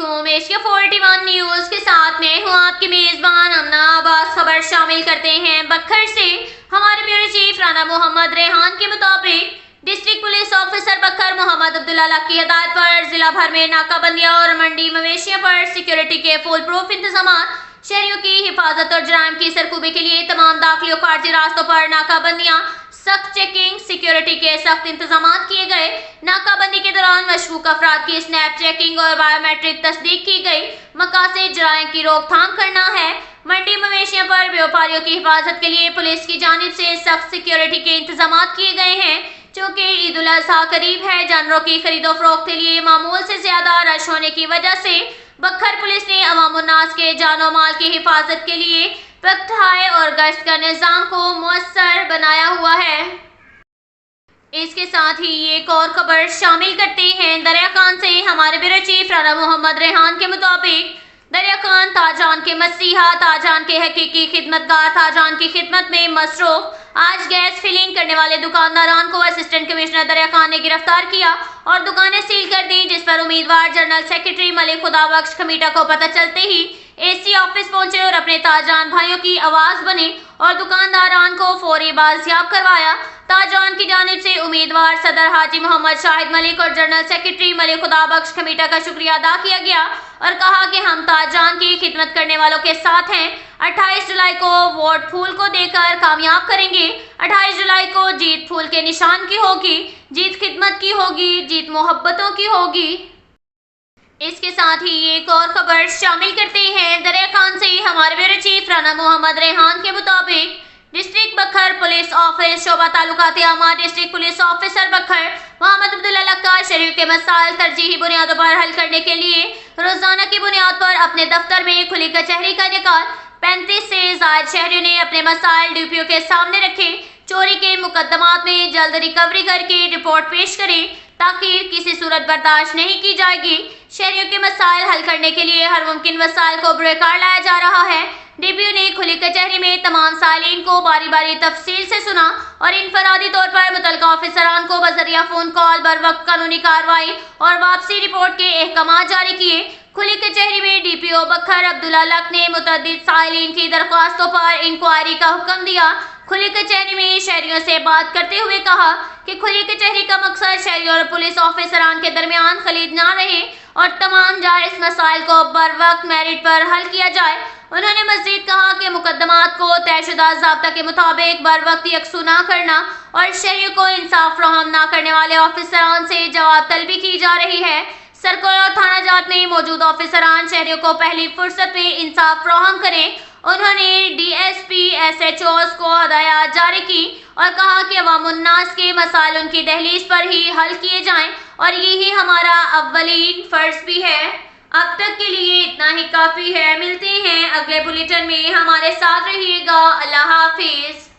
अस्सलामुअलैकुम। Asia 41 news के साथ मैं हूँ आपकी मेज़बान अमना आबास। खबर शामिल करते हैं बखर से। हमारे ब्यूरो चीफ राना मोहम्मद रेहान के मुताबिक डिस्ट्रिक्ट पुलिस ऑफिसर बखर मोहम्मद अब्दुल्ला लक की हिदायत पर जिला भर में नाकाबंदियां और मंडी मवेशियों पर सिक्योरिटी के फुल प्रूफ इंतजाम। शहरियों की हिफाजत और जराइम की सरकूबी के लिए तमाम दाखिली और खारजी रास्तों पर नाकाबंदियां, सख्त चेकिंग, सिक्योरिटी के सख्त इंतजाम किए गए। नाकाबंदी के दौरान मशकूक अफराद की स्नैप चेकिंग और बायोमेट्रिक तस्दीक की गई। मकासद जराइम की रोकथाम करना है। मंडी मवेशियों पर व्यापारियों की हिफाजत के लिए पुलिस की जानिब से सख्त सिक्योरिटी के इंतजाम किए गए हैं। चूँकि ईद उल अजहा करीब है, जानवरों की खरीदो फरोख्त के लिए मामूल से ज्यादा रश होने की वजह से बखर पुलिस ने अवाम उन्नास के जानो माल की हिफाजत के लिए पख्ताए और गश्त का निज़ाम को मुअस्सर बनाया हुआ है। इसके साथ ही एक और खबर शामिल करते हैं दरिया खान से। हमारे ब्यूरो चीफ राना मोहम्मद रेहान के मुताबिक दरिया खान ताजान के मसीहा, ताजान के हकीकी खिदमतगार, ताजान की खिदमत में मसरूफ आज गैस फिलिंग करने वाले दुकानदारान को असिस्टेंट कमिश्नर दरिया खान ने गिरफ्तार किया और दुकानें सील कर दी, जिस पर उम्मीदवार जनरल सेक्रेटरी मलिक खुदाबख्श खमीटा को पता चलते ही एसी ऑफिस पहुंचे और अपने ताजान भाइयों की आवाज बने और दुकानदारान को फौरी बाजियाब करवाया। ताजान की जानिब से उम्मीदवार सदर हाजी मोहम्मद शाहिद मलिक और जनरल सेक्रेटरी मलिक खुदाबख्श खमीटा का शुक्रिया अदा किया गया और कहा कि हम ताजान की खिदमत करने वालों के साथ हैं। 28 जुलाई को वोट फूल को देकर कामयाब करेंगे। 28 जुलाई को जीत फूल के निशान की होगी, जीत खिदमत की होगी, जीत मोहब्बतों की होगी। इसके साथ ही एक और खबर शामिल करते हैं दरिया खान से। हमारे ब्यूरो चीफ राना मोहम्मद रेहान के मुताबिक डिस्ट्रिक्ट बखर पुलिस ऑफिस शोबा तालुकात आमा डिस्ट्रिक्ट पुलिस ऑफिसर बखर मोहम्मद अब्दुल्ला लक का शहरियों के मसाइल तरजीही बुनियादों पर हल करने के लिए रोजाना की बुनियाद पर अपने दफ्तर में खुली कचहरी का इनेकाल। 35 से ज्यादा शहरियों ने अपने मसाइल डीपीओ के सामने रखे। चोरी के मुकदमात में जल्द रिकवरी करके रिपोर्ट पेश करें, ताकि किसी सूरत बर्दाश्त नहीं की जाएगी। शहरियों के मसाइल हल करने के लिए हर मुमकिन वसाइल को बरकार लाया जा रहा है। डीपीओ ने खुली कचहरी में तमाम सालीन को बारी बारी तफसील से सुना और इनफरादी तौर पर मुतल्लिका ऑफिसरान को बजरिया फोन कॉल बर वक्त कानूनी कार्रवाई और वापसी रिपोर्ट के अहकाम जारी किए। खुली कचहरी में डीपीओ बखर अब्दुल्ला लक ने मुतअद्दिद साइलिन की दरख्वास्तों पर इंक्वायरी का हुक्म दिया। खुली कचहरी में शहरियों से बात करते हुए कहा कि खुली कचहरी का मकसद शहरियों और पुलिस ऑफिसरान के दरमियान खलीद ना रहे और तमाम जायज मसाइल को बर वक्त मेरिट पर हल किया जाए। उन्होंने मजीद कहा कि मुकदमात को तयशुदा ज़ाब्ता के मुताबिक बर वक्त यकसू ना करना और शहरियों को इंसाफ फराहम ना करने वाले ऑफिसरान से जवाब तलबी की जा रही है। सर्कल और थाना जात में मौजूद ऑफिसरान शहरियों को पहली फुर्सत में इंसाफ फराहम करें। उन्होंने डीएसपी एसएचओस को हदायत जारी की और कहा कि अवाम उन्नास के मसाइल उनकी दहलीज पर ही हल किए जाएं और यही हमारा अव्वलीन फर्ज भी है। अब तक के लिए इतना ही काफ़ी है। मिलते हैं अगले बुलेटिन में, हमारे साथ रहिएगा। अल्लाह हाफिज।